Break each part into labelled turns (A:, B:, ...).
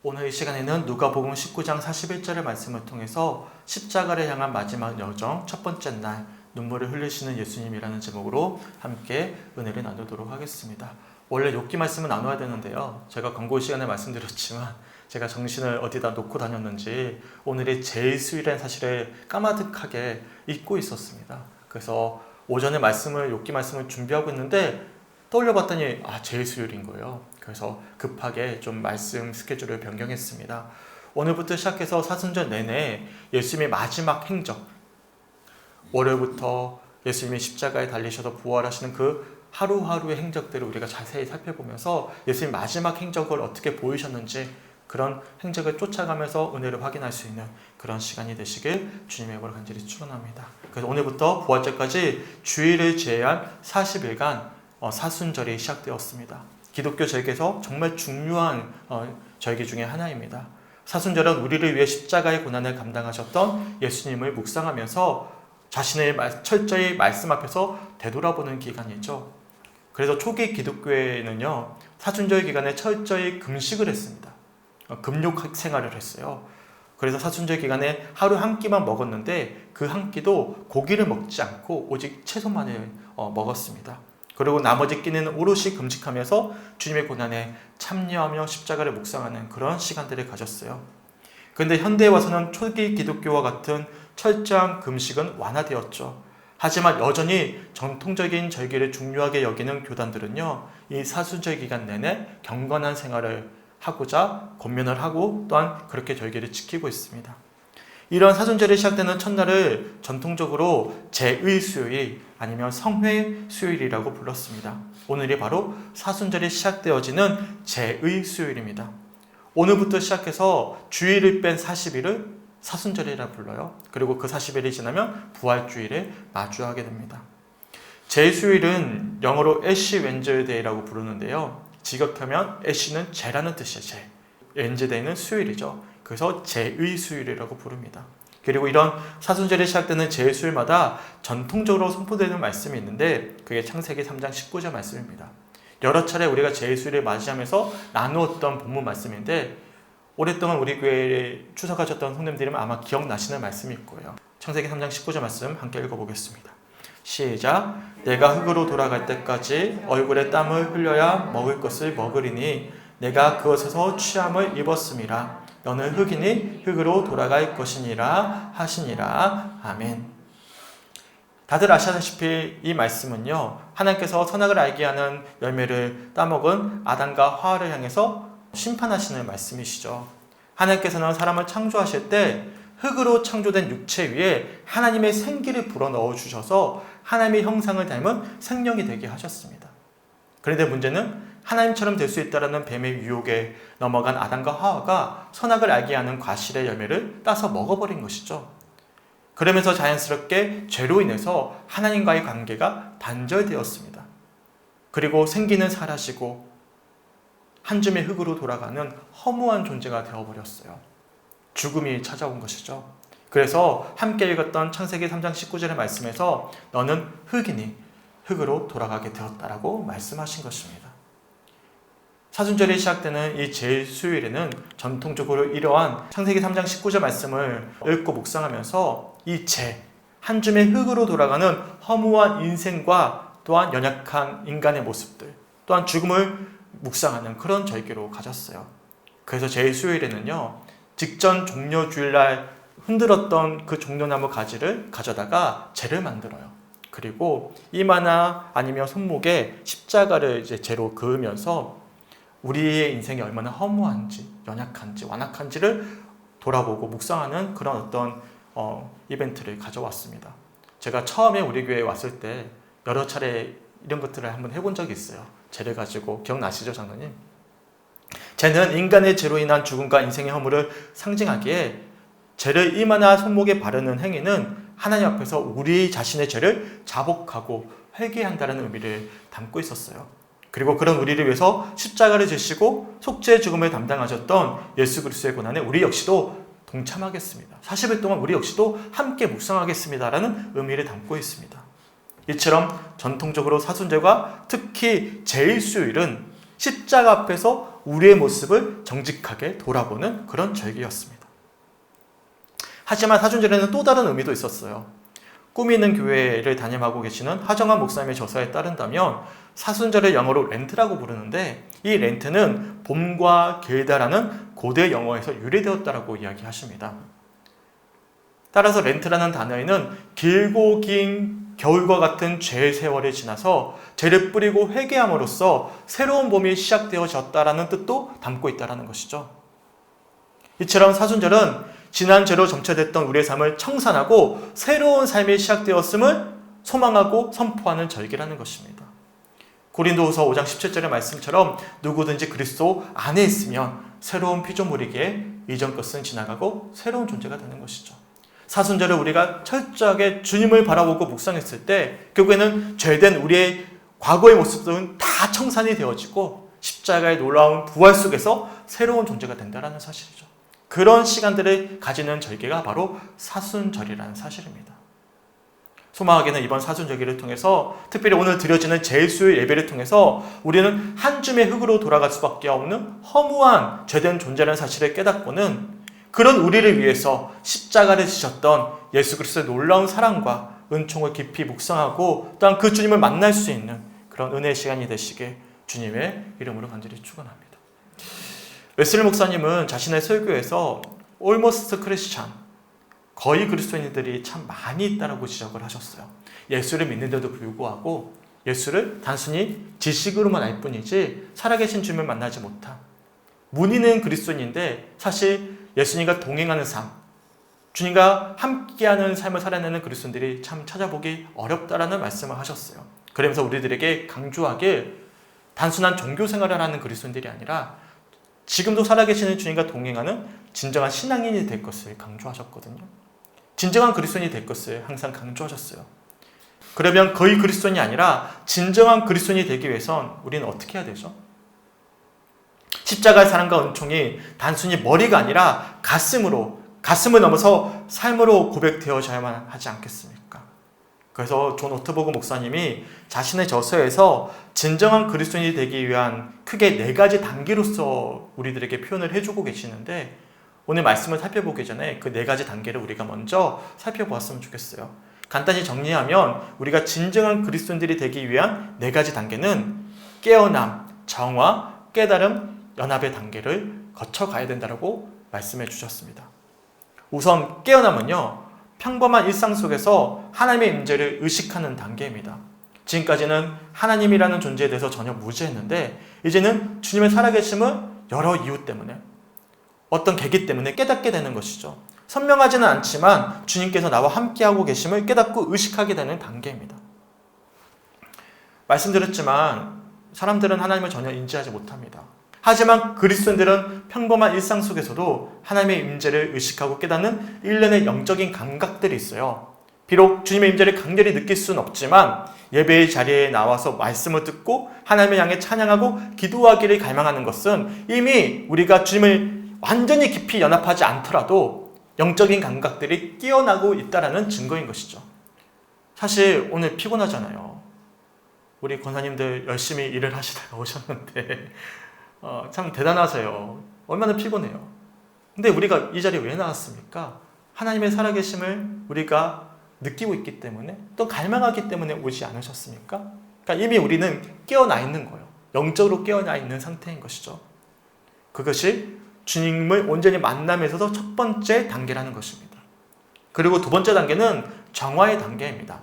A: 오늘 이 시간에는 누가복음 19장 41절의 말씀을 통해서 십자가를 향한 마지막 여정 첫 번째 날 눈물을 흘리시는 예수님이라는 제목으로 함께 은혜를 나누도록 하겠습니다. 원래 욥기 말씀을 나눠야 되는데요. 제가 광고 시간에 말씀드렸지만 제가 정신을 어디다 놓고 다녔는지 오늘이 제수일이라는 사실을 까마득하게 잊고 있었습니다. 그래서 오전에 욥기 말씀을 준비하고 있는데 떠올려봤더니 제수일인 거예요. 그래서 급하게 좀 말씀 스케줄을 변경했습니다. 오늘부터 시작해서 사순절 내내 예수님의 마지막 행적, 월요일부터 예수님이 십자가에 달리셔서 부활하시는 그 하루하루의 행적들을 우리가 자세히 살펴보면서 예수님 마지막 행적을 어떻게 보이셨는지 그런 행적을 쫓아가면서 은혜를 확인할 수 있는 그런 시간이 되시길 주님의 이름으로 간절히 축원합니다. 그래서 오늘부터 부활절까지 주일을 제외한 40일간 사순절이 시작되었습니다. 기독교 절기에서 정말 중요한 절기 중에 하나입니다. 사순절은 우리를 위해 십자가의 고난을 감당하셨던 예수님을 묵상하면서 자신의 철저히 말씀 앞에서 되돌아보는 기간이죠. 그래서 초기 기독교에는요, 사순절 기간에 철저히 금식을 했습니다. 금욕 생활을 했어요. 그래서 사순절 기간에 하루 한 끼만 먹었는데 그 한 끼도 고기를 먹지 않고 오직 채소만을 먹었습니다. 그리고 나머지 끼는 오롯이 금식하면서 주님의 고난에 참여하며 십자가를 묵상하는 그런 시간들을 가졌어요. 그런데 현대에 와서는 초기 기독교와 같은 철저한 금식은 완화되었죠. 하지만 여전히 전통적인 절기를 중요하게 여기는 교단들은요, 이 사순절 기간 내내 경건한 생활을 하고자 권면을 하고 또한 그렇게 절기를 지키고 있습니다. 이런 사순절이 시작되는 첫날을 전통적으로 제의수요일 아니면 성회수요일이라고 불렀습니다. 오늘이 바로 사순절이 시작되어지는 제의수요일입니다. 오늘부터 시작해서 주일을 뺀 40일을 사순절이라 불러요. 그리고 그 40일이 지나면 부활주일을 마주하게 됩니다. 제수요일은 영어로 애쉬 웬즈데이라고 부르는데요. 직역하면 애쉬는 죄라는 뜻이에요. 죄. 웬즈데이는 수요일이죠. 그래서 제의수요일이라고 부릅니다. 그리고 이런 사순절이 시작되는 제수요일마다 전통적으로 선포되는 말씀이 있는데 그게 창세기 3장 19절 말씀입니다. 여러 차례 우리가 제수요일을 맞이하면서 나누었던 본문 말씀인데 오랫동안 우리 교회에 추석하셨던 성도님들이면 아마 기억나시는 말씀일 거예요. 창세기 3장 19절 말씀 함께 읽어보겠습니다. 시작. 내가 흙으로 돌아갈 때까지 얼굴에 땀을 흘려야 먹을 것을 먹으리니 내가 그것에서 취함을 입었음이라. 너는 흙이니 흙으로 돌아갈 것이니라 하시니라. 아멘. 다들 아시다시피 이 말씀은요, 하나님께서 선악을 알게 하는 열매를 따먹은 아담과 하와를 향해서 심판하시는 말씀이시죠. 하나님께서는 사람을 창조하실 때 흙으로 창조된 육체 위에 하나님의 생기를 불어넣어 주셔서 하나님의 형상을 닮은 생명이 되게 하셨습니다. 그런데 문제는 하나님처럼 될 수 있다는 뱀의 유혹에 넘어간 아담과 하와가 선악을 알게 하는 과실의 열매를 따서 먹어버린 것이죠. 그러면서 자연스럽게 죄로 인해서 하나님과의 관계가 단절되었습니다. 그리고 생기는 사라지고 한 줌의 흙으로 돌아가는 허무한 존재가 되어버렸어요. 죽음이 찾아온 것이죠. 그래서 함께 읽었던 창세기 3장 19절의 말씀에서 너는 흙이니 흙으로 돌아가게 되었다라고 말씀하신 것입니다. 사순절이 시작되는 이 제수요일에는 전통적으로 이러한 창세기 3장 19절 말씀을 읽고 묵상하면서 이 한 줌의 흙으로 돌아가는 허무한 인생과 또한 연약한 인간의 모습들, 또한 죽음을 묵상하는 그런 절기로 가졌어요. 그래서 제수요일에는요, 직전 종려주일날 흔들었던 그 종려나무 가지를 가져다가 재를 만들어요. 그리고 이마나 아니면 손목에 십자가를 이제 재로 그으면서 우리의 인생이 얼마나 허무한지, 연약한지, 완악한지를 돌아보고 묵상하는 그런 어떤 이벤트를 가져왔습니다. 제가 처음에 우리 교회에 왔을 때 여러 차례 이런 것들을 한번 해본 적이 있어요. 죄를 가지고. 기억나시죠, 장로님? 죄는 인간의 죄로 인한 죽음과 인생의 허물을 상징하기에 죄를 이마나 손목에 바르는 행위는 하나님 앞에서 우리 자신의 죄를 자복하고 회개한다는 의미를 담고 있었어요. 그리고 그런 우리를 위해서 십자가를 지시고 속죄의 죽음을 담당하셨던 예수 그리스도의 고난에 우리 역시도 동참하겠습니다. 40일 동안 우리 역시도 함께 묵상하겠습니다라는 의미를 담고 있습니다. 이처럼 전통적으로 사순절과 특히 제일수요일은 십자가 앞에서 우리의 모습을 정직하게 돌아보는 그런 절기였습니다. 하지만 사순절에는 또 다른 의미도 있었어요. 꿈이 있는 교회를 담임하고 계시는 하정환 목사님의 저서에 따른다면 사순절을 영어로 렌트라고 부르는데 이 렌트는 봄과 길다라는 고대 영어에서 유래되었다라고 이야기하십니다. 따라서 렌트라는 단어에는 길고 긴 겨울과 같은 죄의 세월이 지나서 죄를 뿌리고 회개함으로써 새로운 봄이 시작되어졌다라는 뜻도 담고 있다는 것이죠. 이처럼 사순절은 지난 죄로 점철됐던 우리의 삶을 청산하고 새로운 삶이 시작되었음을 소망하고 선포하는 절기라는 것입니다. 고린도후서 5장 17절의 말씀처럼 누구든지 그리스도 안에 있으면 새로운 피조물이기에 이전 것은 지나가고 새로운 존재가 되는 것이죠. 사순절을 우리가 철저하게 주님을 바라보고 묵상했을 때 결국에는 죄된 우리의 과거의 모습들은 다 청산이 되어지고 십자가의 놀라운 부활 속에서 새로운 존재가 된다는 사실이죠. 그런 시간들을 가지는 절기가 바로 사순절이라는 사실입니다. 소망하게는 이번 사순절기를 통해서 특별히 오늘 드려지는 제일수요 예배를 통해서 우리는 한 줌의 흙으로 돌아갈 수밖에 없는 허무한 죄된 존재라는 사실을 깨닫고는 그런 우리를 위해서 십자가를 지셨던 예수 그리스도의 놀라운 사랑과 은총을 깊이 묵상하고 또한 그 주님을 만날 수 있는 그런 은혜의 시간이 되시게 주님의 이름으로 간절히 축원합니다. 웨슬리 목사님은 자신의 설교에서 almost Christian, 거의 그리스도인들이 참 많이 있다라고 지적을 하셨어요. 예수를 믿는데도 불구하고 예수를 단순히 지식으로만 알 뿐이지 살아계신 주님을 만나지 못한 문의는 그리스도인인데 사실 예수님과 동행하는 삶, 주님과 함께하는 삶을 살아내는 그리스도인들이 참 찾아보기 어렵다라는 말씀을 하셨어요. 그러면서 우리들에게 강조하길 단순한 종교 생활을 하는 그리스도인들이 아니라 지금도 살아계시는 주님과 동행하는 진정한 신앙인이 될 것을 강조하셨거든요. 진정한 그리스도인이 될 것을 항상 강조하셨어요. 그러면 거의 그리스도인이 아니라 진정한 그리스도인이 되기 위해선 우리는 어떻게 해야 되죠? 십자가의 사랑과 은총이 단순히 머리가 아니라 가슴을 넘어서 삶으로 고백되어져야만 하지 않겠습니까? 그래서 존 오트버그 목사님이 자신의 저서에서 진정한 그리스도인이 되기 위한 크게 4가지 단계로서 우리들에게 표현을 해주고 계시는데 오늘 말씀을 살펴보기 전에 그 4가지 단계를 우리가 먼저 살펴보았으면 좋겠어요. 간단히 정리하면 우리가 진정한 그리스도인들이 되기 위한 4가지 단계는 깨어남, 정화, 깨달음, 연합의 단계를 거쳐가야 된다고 말씀해 주셨습니다. 우선 깨어남은요, 평범한 일상 속에서 하나님의 임재를 의식하는 단계입니다. 지금까지는 하나님이라는 존재에 대해서 전혀 무지했는데 이제는 주님의 살아계심을 여러 이유 때문에 어떤 계기 때문에 깨닫게 되는 것이죠. 선명하지는 않지만 주님께서 나와 함께하고 계심을 깨닫고 의식하게 되는 단계입니다. 말씀드렸지만 사람들은 하나님을 전혀 인지하지 못합니다. 하지만 그리스도인들은 평범한 일상 속에서도 하나님의 임재를 의식하고 깨닫는 일련의 영적인 감각들이 있어요. 비록 주님의 임재를 강렬히 느낄 수는 없지만 예배의 자리에 나와서 말씀을 듣고 하나님을 향해 찬양하고 기도하기를 갈망하는 것은 이미 우리가 주님을 완전히 깊이 연합하지 않더라도 영적인 감각들이 깨어나고 있다는 증거인 것이죠. 사실 오늘 피곤하잖아요. 우리 권사님들 열심히 일을 하시다가 오셨는데 참 대단하세요. 얼마나 피곤해요. 근데 우리가 이 자리에 왜 나왔습니까? 하나님의 살아계심을 우리가 느끼고 있기 때문에 또 갈망하기 때문에 오지 않으셨습니까? 그러니까 이미 우리는 깨어나 있는 거예요. 영적으로 깨어나 있는 상태인 것이죠. 그것이 주님을 온전히 만남에서도 첫 번째 단계라는 것입니다. 그리고 두 번째 단계는 정화의 단계입니다.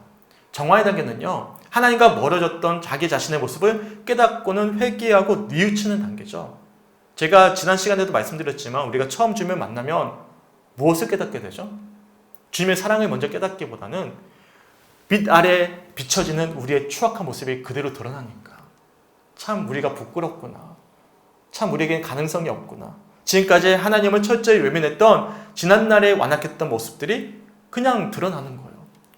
A: 정화의 단계는요, 하나님과 멀어졌던 자기 자신의 모습을 깨닫고는 회개하고 뉘우치는 단계죠. 제가 지난 시간에도 말씀드렸지만 우리가 처음 주님을 만나면 무엇을 깨닫게 되죠? 주님의 사랑을 먼저 깨닫기보다는 빛 아래 비춰지는 우리의 추악한 모습이 그대로 드러나니까 참 우리가 부끄럽구나. 참 우리에게는 가능성이 없구나. 지금까지 하나님을 철저히 외면했던 지난날에 완악했던 모습들이 그냥 드러나는 거예요.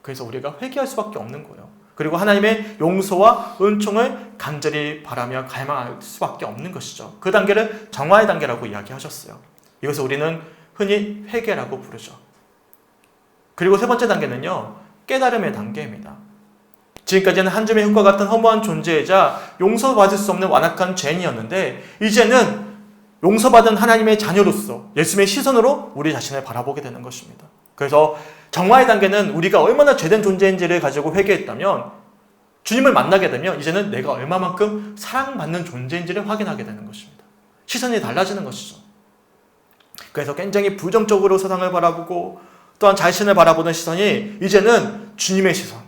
A: 그래서 우리가 회개할 수밖에 없는 거예요. 그리고 하나님의 용서와 은총을 간절히 바라며 갈망할 수밖에 없는 것이죠. 그 단계를 정화의 단계라고 이야기하셨어요. 이것을 우리는 흔히 회개라고 부르죠. 그리고 세 번째 단계는요, 깨달음의 단계입니다. 지금까지는 한 줌의 흙과 같은 허무한 존재이자 용서받을 수 없는 완악한 죄인이었는데 이제는 용서받은 하나님의 자녀로서 예수님의 시선으로 우리 자신을 바라보게 되는 것입니다. 그래서 정화의 단계는 우리가 얼마나 죄된 존재인지를 가지고 회개했다면 주님을 만나게 되면 이제는 내가 얼마만큼 사랑받는 존재인지를 확인하게 되는 것입니다. 시선이 달라지는 것이죠. 그래서 굉장히 부정적으로 세상을 바라보고 또한 자신을 바라보는 시선이 이제는 주님의 시선.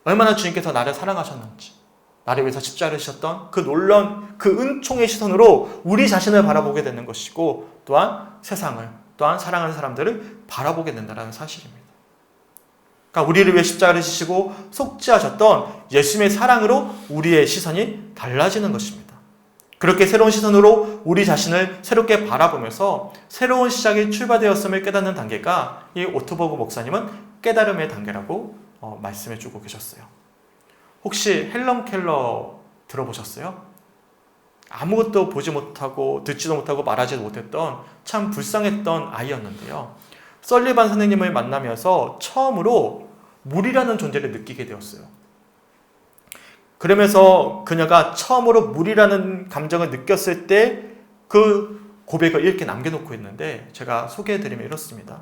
A: 얼마나 주님께서 나를 사랑하셨는지, 나를 위해서 십자가를 지셨던 그 놀라운 그 은총의 시선으로 우리 자신을 바라보게 되는 것이고 또한 세상을, 또한 사랑하는 사람들을 바라보게 된다는 사실입니다. 그러니까 우리를 위해 십자가를 지시고 속죄하셨던 예수님의 사랑으로 우리의 시선이 달라지는 것입니다. 그렇게 새로운 시선으로 우리 자신을 새롭게 바라보면서 새로운 시작이 출발되었음을 깨닫는 단계가 이 오토버그 목사님은 깨달음의 단계라고 말씀해 주고 계셨어요. 혹시 헬런 켈러 들어보셨어요? 아무것도 보지 못하고 듣지도 못하고 말하지도 못했던 참 불쌍했던 아이였는데요. 설리반 선생님을 만나면서 처음으로 물이라는 존재를 느끼게 되었어요. 그러면서 그녀가 처음으로 물이라는 감정을 느꼈을 때 그 고백을 이렇게 남겨놓고 있는데 제가 소개해드리면 이렇습니다.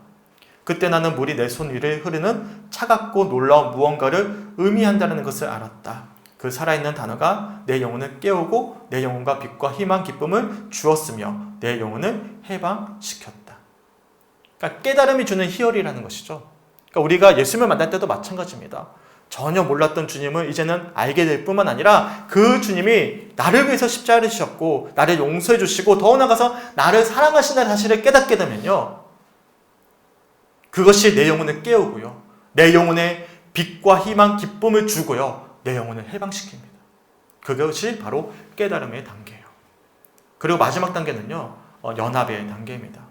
A: 그때 나는 물이 내 손 위를 흐르는 차갑고 놀라운 무언가를 의미한다는 것을 알았다. 그 살아있는 단어가 내 영혼을 깨우고 내 영혼과 빛과 희망, 기쁨을 주었으며 내 영혼을 해방시켰다. 그러니까 깨달음이 주는 희열이라는 것이죠. 그러니까 우리가 예수님을 만날 때도 마찬가지입니다. 전혀 몰랐던 주님을 이제는 알게 될 뿐만 아니라 그 주님이 나를 위해서 십자가를 지셨고 나를 용서해 주시고 더 나아가서 나를 사랑하신다는 사실을 깨닫게 되면요. 그것이 내 영혼을 깨우고요. 내 영혼에 빛과 희망, 기쁨을 주고요. 내 영혼을 해방시킵니다. 그것이 바로 깨달음의 단계예요. 그리고 마지막 단계는요. 연합의 단계입니다.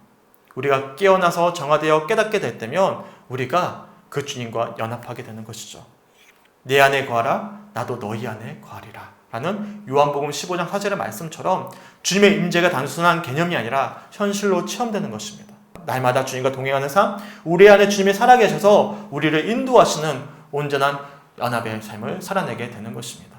A: 우리가 깨어나서 정화되어 깨닫게 될 때면 우리가 그 주님과 연합하게 되는 것이죠. 내 안에 거하라 나도 너희 안에 거하리라 라는 요한복음 15장 4절의 말씀처럼 주님의 임재가 단순한 개념이 아니라 현실로 체험되는 것입니다. 날마다 주님과 동행하는 삶, 우리 안에 주님이 살아계셔서 우리를 인도하시는 온전한 연합의 삶을 살아내게 되는 것입니다.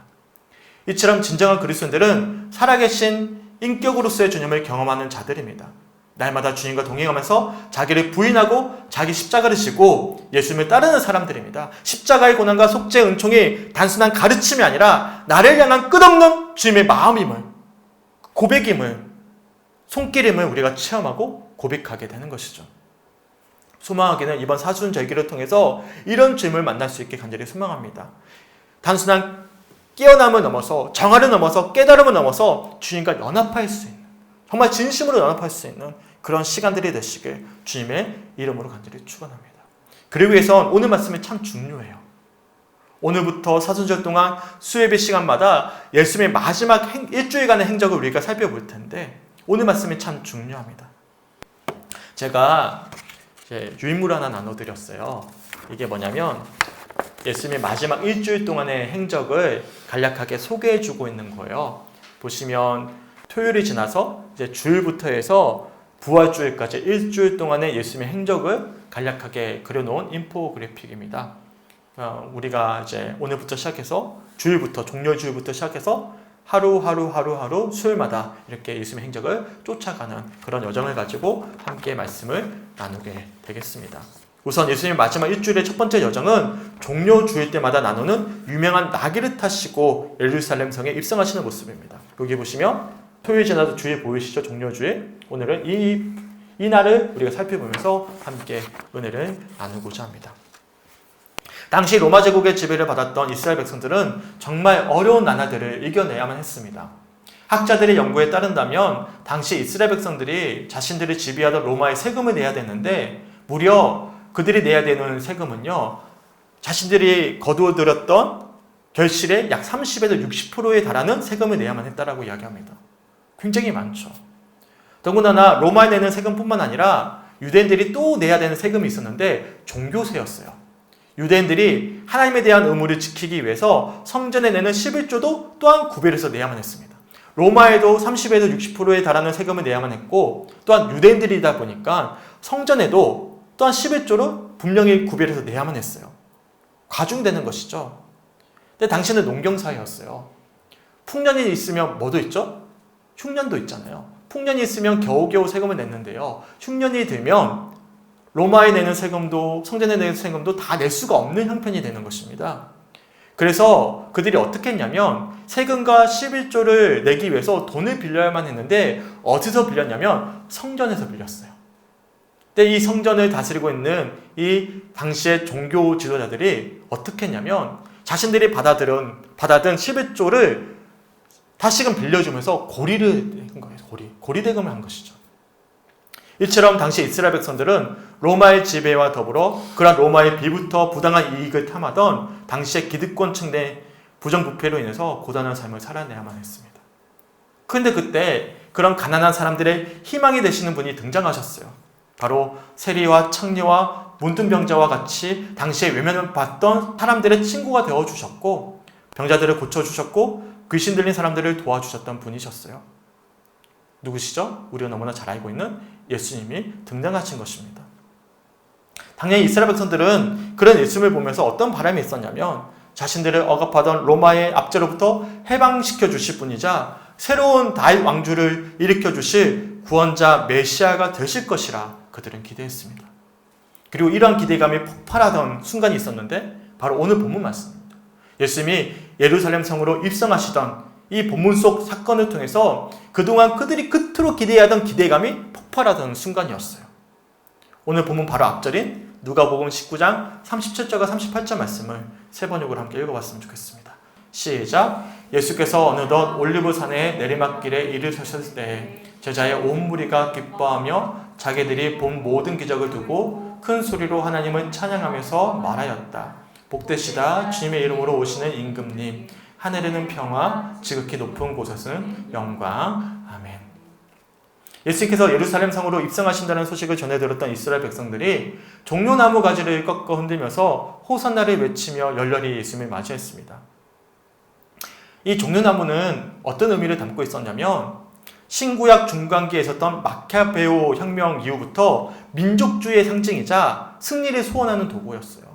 A: 이처럼 진정한 그리스도인들은 살아계신 인격으로서의 주님을 경험하는 자들입니다. 날마다 주님과 동행하면서 자기를 부인하고 자기 십자가를 지고 예수님을 따르는 사람들입니다. 십자가의 고난과 속죄의 은총이 단순한 가르침이 아니라 나를 향한 끝없는 주님의 마음임을, 고백임을, 손길임을 우리가 체험하고 고백하게 되는 것이죠. 소망하기는 이번 사순절기를 통해서 이런 주님을 만날 수 있게 간절히 소망합니다. 단순한 깨어남을 넘어서 정화를 넘어서 깨달음을 넘어서 주님과 연합할 수 있는, 정말 진심으로 연합할 수 있는 그런 시간들이 되시길 주님의 이름으로 간절히 축원합니다. 그리고 위해선 오늘 말씀이 참 중요해요. 오늘부터 사순절 동안 수예배 시간마다 예수님의 마지막 일주일간의 행적을 우리가 살펴볼 텐데 오늘 말씀이 참 중요합니다. 제가 유인물 하나 나눠드렸어요. 이게 뭐냐면 예수님의 마지막 일주일 동안의 행적을 간략하게 소개해주고 있는 거예요. 보시면 토요일이 지나서 이제 주일부터 해서 부활주일까지 일주일 동안의 예수님의 행적을 간략하게 그려놓은 인포그래픽입니다. 우리가 이제 오늘부터 시작해서 주일부터 종료주일부터 시작해서 하루 수요일마다 이렇게 예수님의 행적을 쫓아가는 그런 여정을 가지고 함께 말씀을 나누게 되겠습니다. 우선 예수님의 마지막 일주일의 첫 번째 여정은 종료주일 때마다 나누는 유명한 나귀를 타시고 예루살렘 성에 입성하시는 모습입니다. 여기 보시면 토요일 지나서 주일 보이시죠? 종료주일. 오늘은 이 날을 우리가 살펴보면서 함께 은혜를 나누고자 합니다. 당시 로마 제국의 지배를 받았던 이스라엘 백성들은 정말 어려운 나날들을 이겨내야만 했습니다. 학자들의 연구에 따른다면 당시 이스라엘 백성들이 자신들이 지배하던 로마에 세금을 내야 되는데 무려 그들이 내야 되는 세금은요, 자신들이 거두어들였던 결실의 약 30에서 60%에 달하는 세금을 내야만 했다라고 이야기합니다. 굉장히 많죠. 더군다나 로마에 내는 세금뿐만 아니라 유대인들이 또 내야 되는 세금이 있었는데 종교세였어요. 유대인들이 하나님에 대한 의무를 지키기 위해서 성전에 내는 11조도 또한 구별해서 내야만 했습니다. 로마에도 30에서 60%에 달하는 세금을 내야만 했고 또한 유대인들이다 보니까 성전에도 또한 11조를 분명히 구별해서 내야만 했어요. 과중되는 것이죠. 근데 당시는 농경사회였어요. 풍년이 있으면 뭐도 있죠? 흉년도 있잖아요. 풍년이 있으면 겨우겨우 세금을 냈는데요. 흉년이 되면 로마에 내는 세금도 성전에 내는 세금도 다 낼 수가 없는 형편이 되는 것입니다. 그래서 그들이 어떻게 했냐면 세금과 11조를 내기 위해서 돈을 빌려야만 했는데 어디서 빌렸냐면 성전에서 빌렸어요. 근데 이 성전을 다스리고 있는 이 당시의 종교 지도자들이 어떻게 했냐면 자신들이 받아든 11조를 다시금 빌려주면서 고리를 한 거예요. 고리 대금을 한 것이죠. 이처럼 당시 이스라엘 백성들은 로마의 지배와 더불어 그런 로마의 비부터 부당한 이익을 탐하던 당시의 기득권층 내 부정부패로 인해서 고단한 삶을 살아내야만 했습니다. 그런데 그때 그런 가난한 사람들의 희망이 되시는 분이 등장하셨어요. 바로 세리와 창녀와 문둥병자와 같이 당시에 외면을 받던 사람들의 친구가 되어주셨고 병자들을 고쳐주셨고 귀신 들린 사람들을 도와주셨던 분이셨어요. 누구시죠? 우리가 너무나 잘 알고 있는 예수님이 등장하신 것입니다. 당연히 이스라엘 백성들은 그런 예수님을 보면서 어떤 바람이 있었냐면 자신들을 억압하던 로마의 압제로부터 해방시켜 주실 분이자 새로운 다윗 왕조를 일으켜 주실 구원자 메시아가 되실 것이라 그들은 기대했습니다. 그리고 이러한 기대감이 폭발하던 순간이 있었는데 바로 오늘 본문 말씀입니다. 예수님이 예루살렘 성으로 입성하시던 이 본문 속 사건을 통해서 그동안 그들이 그토록 기대하던 기대감이 폭발하던 순간이었어요. 오늘 본문 바로 앞절인 누가복음 19장 37절과 38절 말씀을 세 번역으로 함께 읽어봤으면 좋겠습니다. 시작. 예수께서 어느덧 올리브산의 내리막길에 이르셨을 때 제자의 온 무리가 기뻐하며 자기들이 본 모든 기적을 두고 큰 소리로 하나님을 찬양하면서 말하였다. 복되시다 주님의 이름으로 오시는 임금님, 하늘에는 평화, 지극히 높은 곳에서는 영광. 아멘. 예수께서 예루살렘 성으로 입성하신다는 소식을 전해 들었던 이스라엘 백성들이 종려나무 가지를 꺾어 흔들면서 호산나를 외치며 열렬히 예수님을 맞이했습니다. 이 종려나무는 어떤 의미를 담고 있었냐면 신구약 중간기에 있었던 마카베오 혁명 이후부터 민족주의의 상징이자 승리를 소원하는 도구였어요.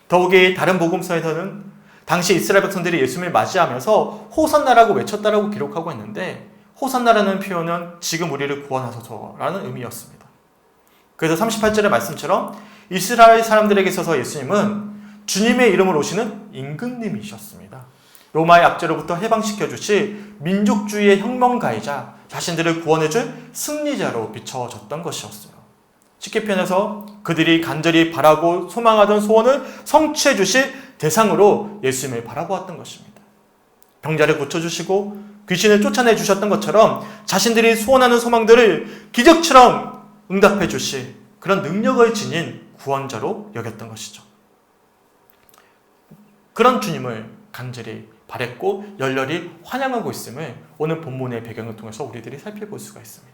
A: 더욱이 다른 복음서에서는 당시 이스라엘 백성들이 예수님을 맞이하면서 호산나라고 외쳤다라고 기록하고 있는데 호산나라는 표현은 지금 우리를 구원하소서라는 의미였습니다. 그래서 38절의 말씀처럼 이스라엘 사람들에게 있어서 예수님은 주님의 이름으로 오시는 임금님이셨습니다. 로마의 압제로부터 해방시켜 주실 민족주의의 혁명가이자 자신들을 구원해줄 승리자로 비춰졌던 것이었어요. 쉽게 표현해서 그들이 간절히 바라고 소망하던 소원을 성취해 주실 대상으로 예수님을 바라보았던 것입니다. 병자를 고쳐주시고 귀신을 쫓아내 주셨던 것처럼 자신들이 소원하는 소망들을 기적처럼 응답해 주실 그런 능력을 지닌 구원자로 여겼던 것이죠. 그런 주님을 간절히 바랬고 열렬히 환영하고 있음을 오늘 본문의 배경을 통해서 우리들이 살펴볼 수가 있습니다.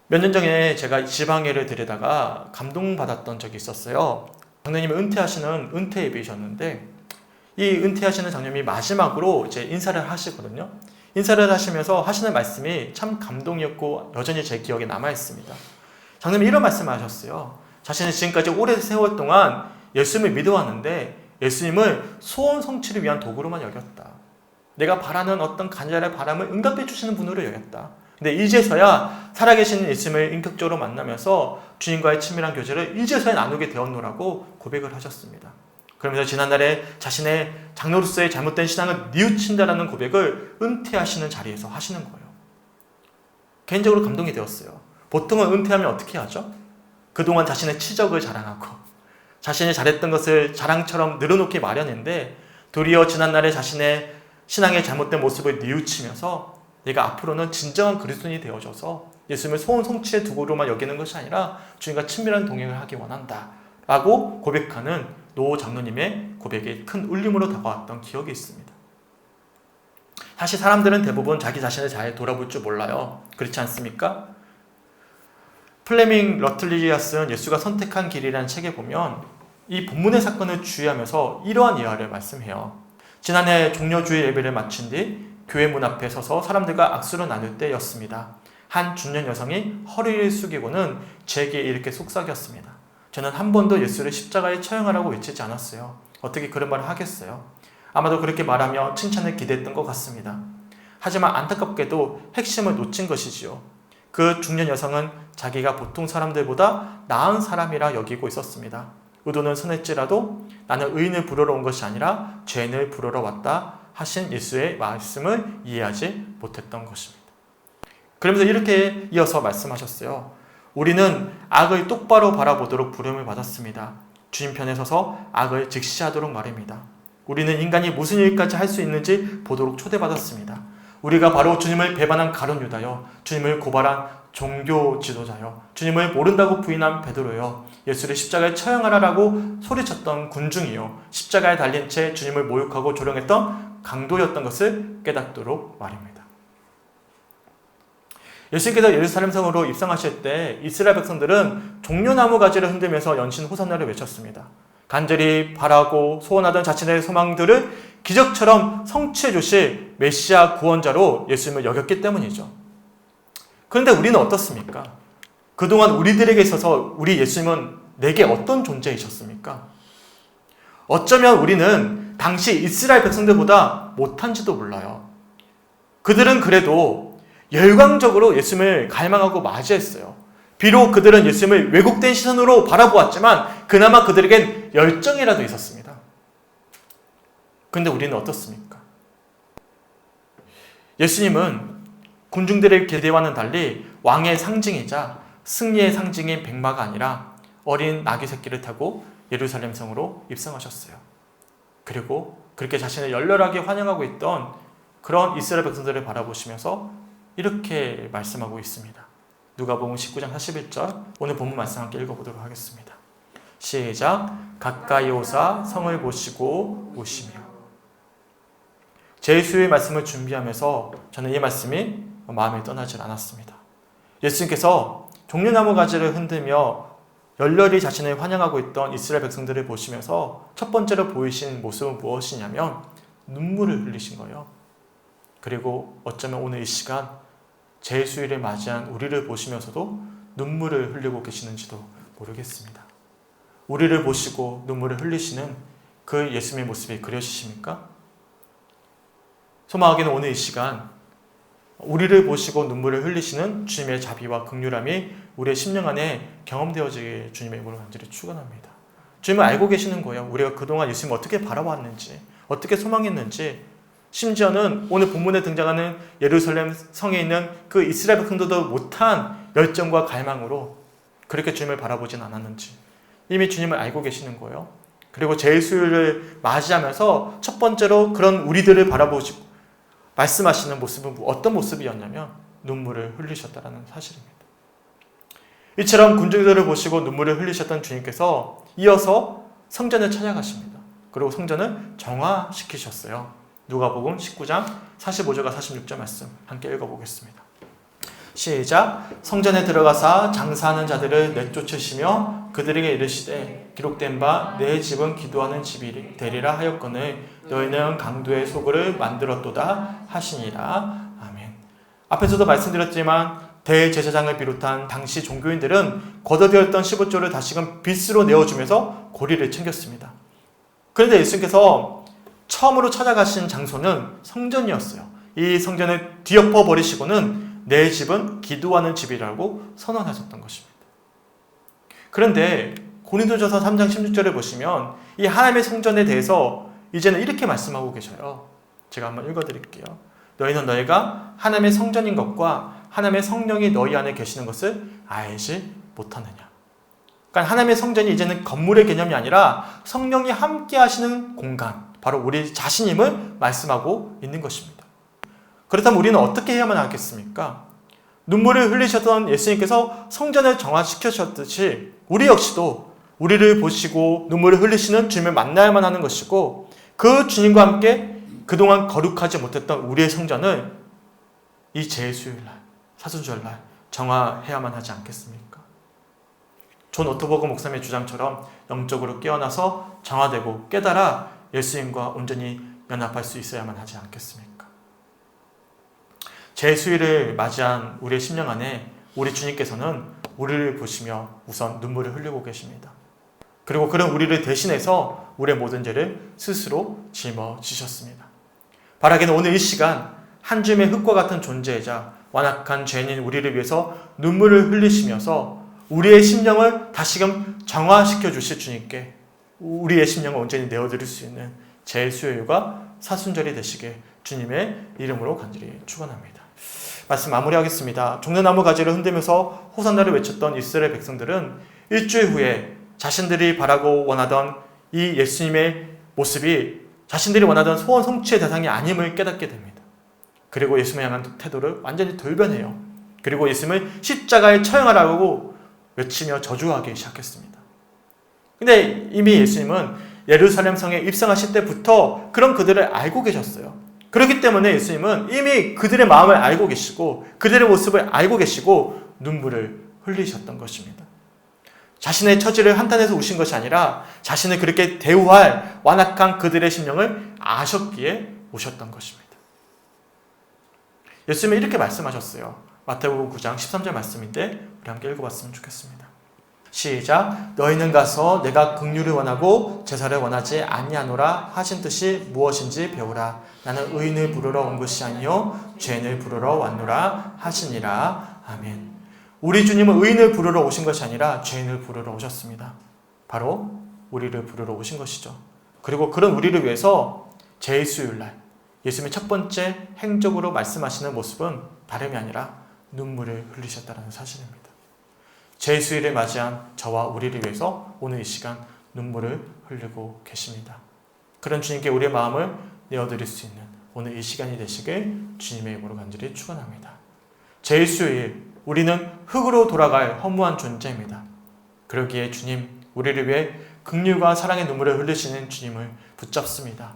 A: 몇 년 전에 제가 지방예를 드리다가 감동받았던 적이 있었어요. 장로님이 은퇴하시는 은퇴 예배이셨는데 이 은퇴하시는 장로님이 마지막으로 이제 인사를 하시거든요. 인사를 하시면서 하시는 말씀이 참 감동이었고 여전히 제 기억에 남아있습니다. 장로님이 이런 말씀을 하셨어요. 자신은 지금까지 오랜 세월 동안 예수님을 믿어왔는데 예수님을 소원 성취를 위한 도구로만 여겼다. 내가 바라는 어떤 간절한 바람을 응답해 주시는 분으로 여겼다. 근데 이제서야 살아계신 예수님을 인격적으로 만나면서 주님과의 친밀한 교제를 이제서야 나누게 되었노라고 고백을 하셨습니다. 그러면서 지난날에 자신의 장로로서의 잘못된 신앙을 뉘우친다라는 고백을 은퇴하시는 자리에서 하시는 거예요. 개인적으로 감동이 되었어요. 보통은 은퇴하면 어떻게 하죠? 그동안 자신의 치적을 자랑하고 자신이 잘했던 것을 자랑처럼 늘어놓기 마련인데 도리어 지난날에 자신의 신앙의 잘못된 모습을 뉘우치면서 내가 앞으로는 진정한 그리스도인이 되어져서 예수님을 소원 성취의 도구로만 여기는 것이 아니라 주님과 친밀한 동행을 하기 원한다 라고 고백하는 노 장로님의 고백에 큰 울림으로 다가왔던 기억이 있습니다. 사실 사람들은 대부분 자기 자신을 잘 돌아볼 줄 몰라요. 그렇지 않습니까? 플레밍 러틀리지가 쓴 예수가 선택한 길이라는 책에 보면 이 본문의 사건을 주의하면서 이러한 이야기를 말씀해요. 지난해 종려주일 예배를 마친 뒤 교회 문 앞에 서서 사람들과 악수를 나눌 때였습니다. 한 중년 여성이 허리를 숙이고는 제게 이렇게 속삭였습니다. 저는 한 번도 예수를 십자가에 처형하라고 외치지 않았어요. 어떻게 그런 말을 하겠어요? 아마도 그렇게 말하며 칭찬을 기대했던 것 같습니다. 하지만 안타깝게도 핵심을 놓친 것이지요. 그 중년 여성은 자기가 보통 사람들보다 나은 사람이라 여기고 있었습니다. 의도는 선했지라도 나는 의인을 부르러 온 것이 아니라 죄인을 부르러 왔다 하신 예수의 말씀을 이해하지 못했던 것입니다. 그러면서 이렇게 이어서 말씀하셨어요. 우리는 악을 똑바로 바라보도록 부름을 받았습니다. 주님 편에 서서 악을 직시하도록 말입니다. 우리는 인간이 무슨 일까지 할 수 있는지 보도록 초대받았습니다. 우리가 바로 주님을 배반한 가룟 유다요, 주님을 고발한 종교 지도자요, 주님을 모른다고 부인한 베드로요, 예수를 십자가에 처형하라라고 소리쳤던 군중이요, 십자가에 달린 채 주님을 모욕하고 조롱했던 강도였던 것을 깨닫도록 말입니다. 예수님께서 예루살렘 성으로 입성하실 때 이스라엘 백성들은 종려나무 가지를 흔들면서 연신 호산나를 외쳤습니다. 간절히 바라고 소원하던 자신의 소망들을 기적처럼 성취해 주실 메시아 구원자로 예수님을 여겼기 때문이죠. 그런데 우리는 어떻습니까? 그동안 우리들에게 있어서 우리 예수님은 내게 어떤 존재이셨습니까? 어쩌면 우리는 당시 이스라엘 백성들보다 못한지도 몰라요. 그들은 그래도 열광적으로 예수님을 갈망하고 맞이했어요. 비록 그들은 예수님을 왜곡된 시선으로 바라보았지만 그나마 그들에겐 열정이라도 있었습니다. 그런데 우리는 어떻습니까? 예수님은 군중들의 기대와는 달리 왕의 상징이자 승리의 상징인 백마가 아니라 어린 나귀 새끼를 타고 예루살렘 성으로 입성하셨어요. 그리고 그렇게 자신을 열렬하게 환영하고 있던 그런 이스라엘 백성들을 바라보시면서 이렇게 말씀하고 있습니다. 누가복음 19장 41절, 오늘 본문 말씀 함께 읽어보도록 하겠습니다. 시작. 가까이 오사 성을 보시고 오시며. 제수의 말씀을 준비하면서 저는 이 말씀이 마음에 떠나질 않았습니다. 예수님께서 종려나무 가지를 흔들며 열렬히 자신을 환영하고 있던 이스라엘 백성들을 보시면서 첫 번째로 보이신 모습은 무엇이냐면 눈물을 흘리신 거예요. 그리고 어쩌면 오늘 이 시간 제수일을 맞이한 우리를 보시면서도 눈물을 흘리고 계시는지도 모르겠습니다. 우리를 보시고 눈물을 흘리시는 그 예수님의 모습이 그려지십니까? 소망하기는 오늘 이 시간 우리를 보시고 눈물을 흘리시는 주님의 자비와 긍휼함이 우리의 심령 안에 경험되어지길 주님의 이름으로 간절히 축원합니다. 주님을 알고 계시는 거예요. 우리가 그동안 예수님을 어떻게 바라봤는지, 어떻게 소망했는지, 심지어는 오늘 본문에 등장하는 예루살렘 성에 있는 그 이스라엘 백성들도 못한 열정과 갈망으로 그렇게 주님을 바라보진 않았는지 이미 주님을 알고 계시는 거예요. 그리고 제수를 맞이하면서 첫 번째로 그런 우리들을 바라보시고 말씀하시는 모습은 어떤 모습이었냐면 눈물을 흘리셨다는 사실입니다. 이처럼 군중들을 보시고 눈물을 흘리셨던 주님께서 이어서 성전을 찾아가십니다. 그리고 성전을 정화시키셨어요. 누가복음 19장 45절과 46절 말씀 함께 읽어보겠습니다. 시작. 성전에 들어가사 장사하는 자들을 내쫓으시며 그들에게 이르시되 기록된 바 내 집은 기도하는 집이 되리라 하였거늘 너희는 강도의 소굴을 만들었도다 하시니라. 아멘. 앞에서도 말씀드렸지만 대제사장을 비롯한 당시 종교인들은 거둬들였던 15조를 다시금 빚으로 내어주면서 고리를 챙겼습니다. 그런데 예수님께서 처음으로 찾아가신 장소는 성전이었어요. 이 성전을 뒤엎어 버리시고는 내 집은 기도하는 집이라고 선언하셨던 것입니다. 그런데 고린도전서 3장 16절을 보시면 이 하나님의 성전에 대해서 이제는 이렇게 말씀하고 계셔요. 제가 한번 읽어드릴게요. 너희는 너희가 하나님의 성전인 것과 하나님의 성령이 너희 안에 계시는 것을 알지 못하느냐. 그러니까 하나님의 성전이 이제는 건물의 개념이 아니라 성령이 함께 하시는 공간, 바로 우리 자신임을 말씀하고 있는 것입니다. 그렇다면 우리는 어떻게 해야만 하겠습니까? 눈물을 흘리셨던 예수님께서 성전을 정화시키셨듯이 우리 역시도 우리를 보시고 눈물을 흘리시는 주님을 만나야만 하는 것이고 그 주님과 함께 그동안 거룩하지 못했던 우리의 성전을 이 제수일날, 사순절날 정화해야만 하지 않겠습니까? 존 오토버그 목사님의 주장처럼 영적으로 깨어나서 정화되고 깨달아 예수님과 온전히 연합할 수 있어야만 하지 않겠습니까? 제수일을 맞이한 우리의 심령 안에 우리 주님께서는 우리를 보시며 우선 눈물을 흘리고 계십니다. 그리고 그런 우리를 대신해서 우리의 모든 죄를 스스로 짊어지셨습니다. 바라기는 오늘 이 시간 한 줌의 흙과 같은 존재이자 완악한 죄인인 우리를 위해서 눈물을 흘리시면서 우리의 심령을 다시금 정화시켜 주실 주님께 우리의 심령을 온전히 내어드릴 수 있는 제수요일과 사순절이 되시게 주님의 이름으로 간절히 축원합니다. 말씀 마무리하겠습니다. 종려나무 가지를 흔들면서 호산나를 외쳤던 이스라엘 백성들은 일주일 후에 자신들이 바라고 원하던 이 예수님의 모습이 자신들이 원하던 소원 성취의 대상이 아님을 깨닫게 됩니다. 그리고 예수님을 향한 태도를 완전히 돌변해요. 그리고 예수님을 십자가에 처형하라고 외치며 저주하기 시작했습니다. 근데 이미 예수님은 예루살렘 성에 입성하실 때부터 그런 그들을 알고 계셨어요. 그렇기 때문에 예수님은 이미 그들의 마음을 알고 계시고 그들의 모습을 알고 계시고 눈물을 흘리셨던 것입니다. 자신의 처지를 한탄해서 우신 것이 아니라 자신을 그렇게 대우할 완악한 그들의 심령을 아셨기에 오셨던 것입니다. 예수님은 이렇게 말씀하셨어요. 마태복음 9장 13절 말씀인데 우리 함께 읽어봤으면 좋겠습니다. 시작. 너희는 가서 내가 긍휼을 원하고 제사를 원하지 아니하노라 하신 뜻이 무엇인지 배우라. 나는 의인을 부르러 온 것이 아니요 죄인을 부르러 왔노라 하시니라. 아멘. 우리 주님은 의인을 부르러 오신 것이 아니라 죄인을 부르러 오셨습니다. 바로 우리를 부르러 오신 것이죠. 그리고 그런 우리를 위해서 제수요일날 예수님의 첫 번째 행적으로 말씀하시는 모습은 다름이 아니라 눈물을 흘리셨다는 사실입니다. 제수일을 맞이한 저와 우리를 위해서 오늘 이 시간 눈물을 흘리고 계십니다. 그런 주님께 우리의 마음을 내어드릴 수 있는 오늘 이 시간이 되시길 주님의 이름으로 간절히 축원합니다. 제수일 우리는 흙으로 돌아갈 허무한 존재입니다. 그러기에 주님 우리를 위해 긍휼과 사랑의 눈물을 흘리시는 주님을 붙잡습니다.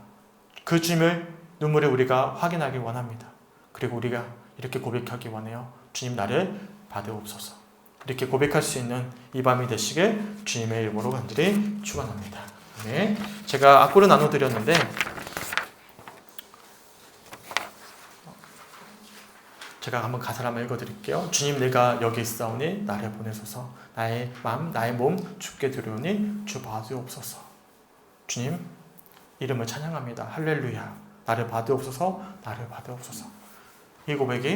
A: 그 주님을 눈물을 우리가 확인하기 원합니다. 그리고 우리가 이렇게 고백하기 원해요. 주님 나를 받으옵소서. 이렇게 고백할 수 있는 이 밤이 되시길 주님의 이름으로 간절히 축원합니다. 네, 제가 악보를 나눠드렸는데 제가 한번 가사를 한번 읽어드릴게요. 주님 내가 여기 있사오니 나를 보내소서. 나의 마음 나의 몸 주께 드리오니 주 받으옵소서. 주님 이름을 찬양합니다. 할렐루야. 나를 받으옵소서. 나를 받으옵소서. 이 고백이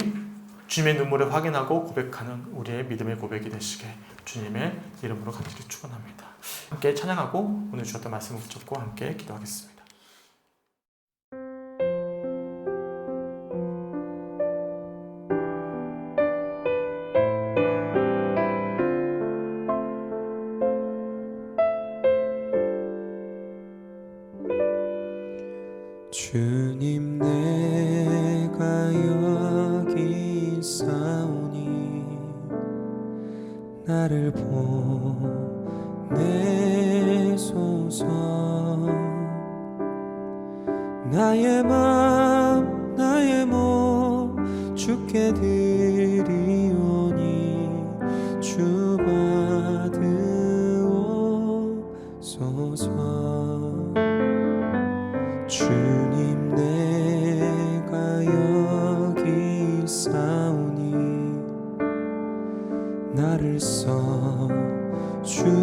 A: 주님의 눈물을 확인하고 고백하는 우리의 믿음의 고백이 되시게 주님의 이름으로 간절히 축원합니다. 함께 찬양하고 오늘 주셨던 말씀을 붙잡고 함께 기도하겠습니다.
B: 주님 내가 여기 있사오니 나를 보내소서. 나의 마음 나의 몸 주께 드리오니 주 받으옵소서. 주님 내가 여기 있사오니 나를 써 주소서.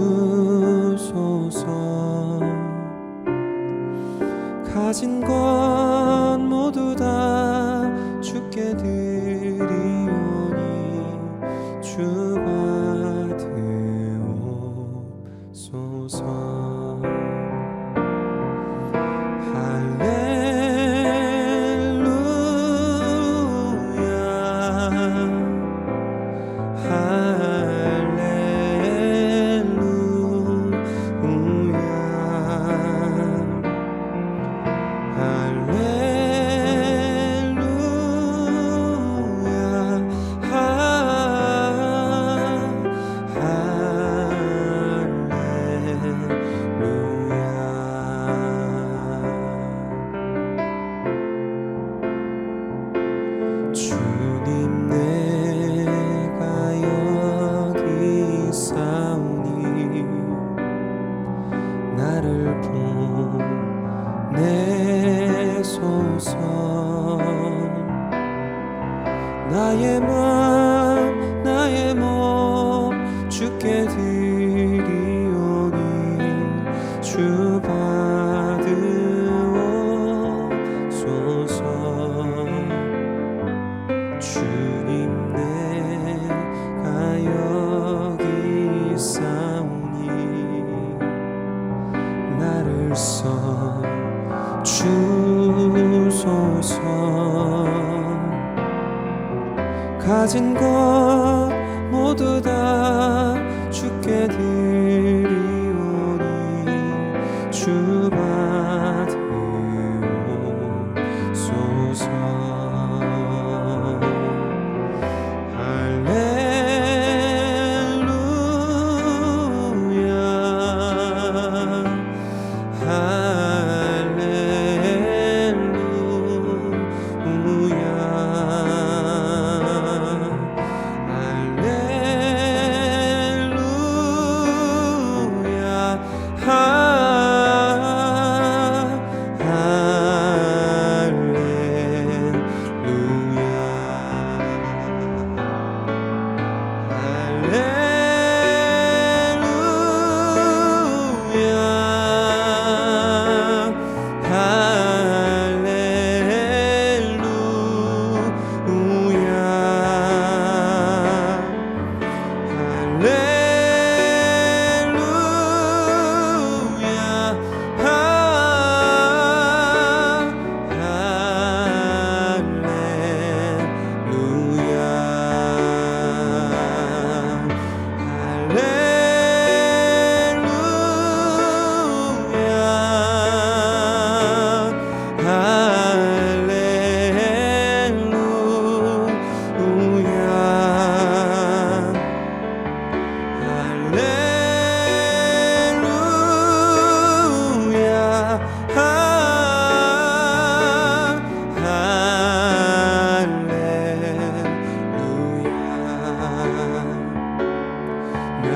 B: 가진 것 모두 다 주께 드리오니 주 받으옵소서. 주님 내가 여기 있사오니 나를 보내소서. 나의 마음 나의 몸 주께 드리오니 주 받으옵소서. 가진 것 모두 다 주께 드리오니 주 받으옵소서.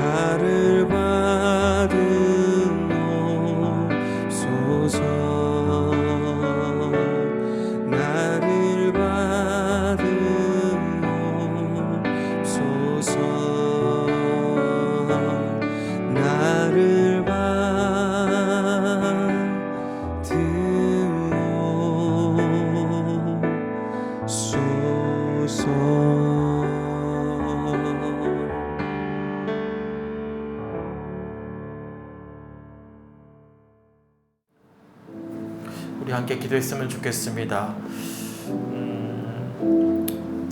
B: 나를 받으옵소서. 나를 받으옵소서. 나를 받으옵소서.
A: 우리 함께 기도했으면 좋겠습니다.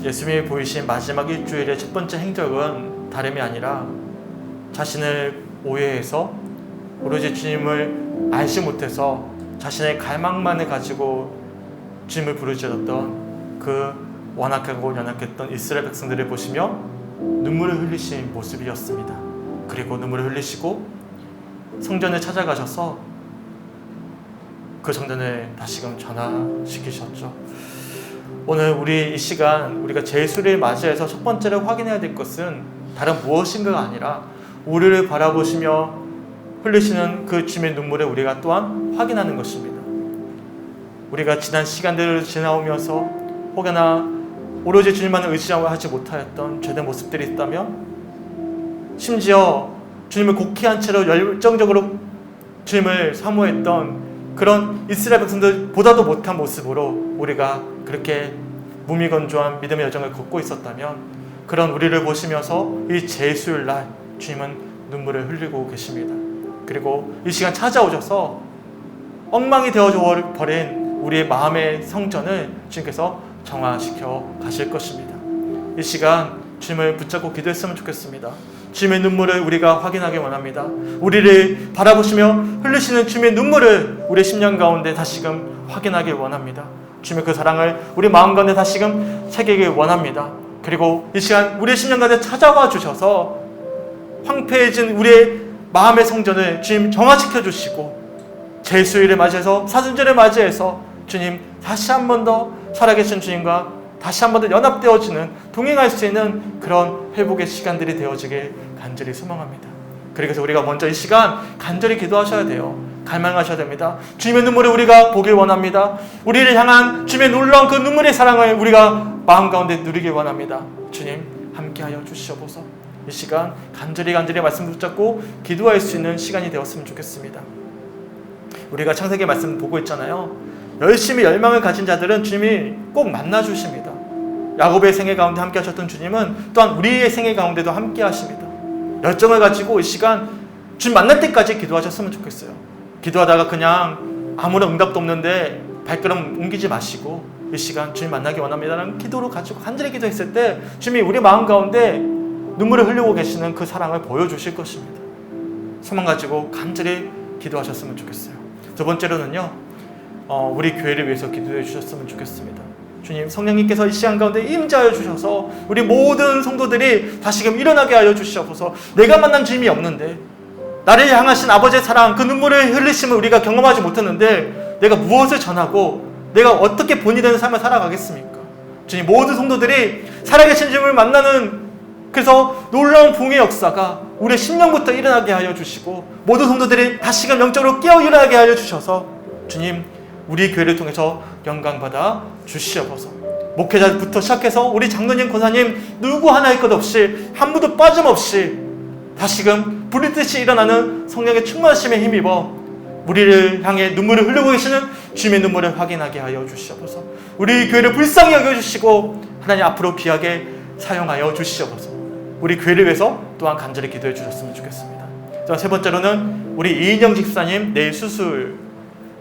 A: 예수님이 보이신 마지막 일주일의 첫 번째 행적은 다름이 아니라 자신을 오해해서 오로지 주님을 알지 못해서 자신의 갈망만을 가지고 주님을 부르짖었던 그 완악하고 연약했던 이스라엘 백성들을 보시며 눈물을 흘리신 모습이었습니다. 그리고 눈물을 흘리시고 성전에 찾아가셔서 그 성전을 다시금 전화시키셨죠. 오늘 우리 이 시간 우리가 제수를 맞이해서 첫 번째로 확인해야 될 것은 다른 무엇인가가 아니라 우리를 바라보시며 흘리시는 그 주님의 눈물을 우리가 또한 확인하는 것입니다. 우리가 지난 시간들을 지나오면서 혹여나 오로지 주님만을 의지하지 못하였던 죄된 모습들이 있다면, 심지어 주님을 곡해한 채로 열정적으로 주님을 사모했던 그런 이스라엘 백성들보다도 못한 모습으로 우리가 그렇게 무미건조한 믿음의 여정을 걷고 있었다면, 그런 우리를 보시면서 이 제수일 날 주님은 눈물을 흘리고 계십니다. 그리고 이 시간 찾아오셔서 엉망이 되어져 버린 우리의 마음의 성전을 주님께서 정화시켜 가실 것입니다. 이 시간 주님을 붙잡고 기도했으면 좋겠습니다. 주님의 눈물을 우리가 확인하기 원합니다. 우리를 바라보시며 흘리시는 주님의 눈물을 우리의 심령 가운데 다시금 확인하기 원합니다. 주님의 그 사랑을 우리 마음 가운데 다시금 새기기 원합니다. 그리고 이 시간 우리의 심령 가운데 찾아와 주셔서 황폐해진 우리의 마음의 성전을 주님 정화시켜 주시고, 제수일을 맞이해서 사순절을 맞이해서 주님 다시 한 번 더 살아계신 주님과 다시 한 번 더 연합되어지는, 동행할 수 있는 그런 회복의 시간들이 되어지길 간절히 소망합니다. 그래서 우리가 먼저 이 시간 간절히 기도하셔야 돼요. 갈망하셔야 됩니다. 주님의 눈물을 우리가 보길 원합니다. 우리를 향한 주님의 놀라운 그 눈물의 사랑을 우리가 마음 가운데 누리길 원합니다. 주님 함께하여 주시옵소서. 이 시간 간절히 말씀 붙잡고 기도할 수 있는 시간이 되었으면 좋겠습니다. 우리가 창세기 말씀 보고 있잖아요. 열심히 열망을 가진 자들은 주님이 꼭 만나주십니다. 야곱의 생애 가운데 함께 하셨던 주님은 또한 우리의 생애 가운데도 함께 하십니다. 열정을 가지고 이 시간 주님 만날 때까지 기도하셨으면 좋겠어요. 기도하다가 그냥 아무런 응답도 없는데 발걸음 옮기지 마시고 이 시간 주님 만나기 원합니다라는 기도로 가지고 간절히 기도했을 때 주님이 우리 마음 가운데 눈물을 흘리고 계시는 그 사랑을 보여주실 것입니다. 소망 가지고 간절히 기도하셨으면 좋겠어요. 두 번째로는요, 우리 교회를 위해서 기도해 주셨으면 좋겠습니다. 주님, 성령님께서 이 시간 가운데 임재하여 주셔서 우리 모든 성도들이 다시금 일어나게 하여 주시옵소서. 내가 만난 주님이 없는데, 나를 향하신 아버지의 사랑, 그 눈물을 흘리심을 우리가 경험하지 못했는데 내가 무엇을 전하고 내가 어떻게 본이 되는 삶을 살아가겠습니까? 주님, 모든 성도들이 살아계신 주님을 만나는, 그래서 놀라운 부흥의 역사가 우리의 심령부터 일어나게 하여 주시고 모든 성도들이 다시금 영적으로 깨어 일어나게 하여 주셔서 주님, 우리 교회를 통해서 영광받아 주시옵소서. 목회자부터 시작해서 우리 장로님, 권사님 누구 하나의 것 없이 한 분도 빠짐없이 다시금 불이듯이 일어나는 성령의 충만하심에 힘입어 우리를 향해 눈물을 흘리고 계시는 주님의 눈물을 확인하게 하여 주시옵소서. 우리 교회를 불쌍히 여겨주시고 하나님 앞으로 귀하게 사용하여 주시옵소서. 우리 교회를 위해서 또한 간절히 기도해 주셨으면 좋겠습니다. 세 번째로는 우리 이인영 집사님 내일 수술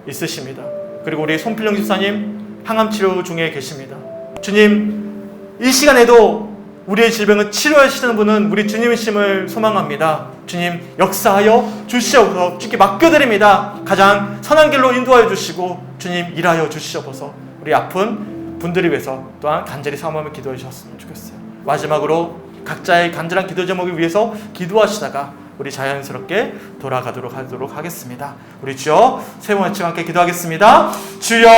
A: 있으십니다. 그리고 우리 손필영 집사님 항암치료 중에 계십니다. 주님, 이 시간에도 우리의 질병을 치료하시는 분은 우리 주님이심을 소망합니다. 주님, 역사하여 주시옵소서. 주께 맡겨드립니다. 가장 선한 길로 인도하여 주시고 주님, 일하여 주시옵소서. 우리 아픈 분들을 위해서 또한 간절히 사모하며 기도해 주셨으면 좋겠어요. 마지막으로 각자의 간절한 기도 제목을 위해서 기도하시다가 우리 자연스럽게 돌아가도록 하겠습니다. 우리 주여, 세 번 외치고 함께 기도하겠습니다. 주여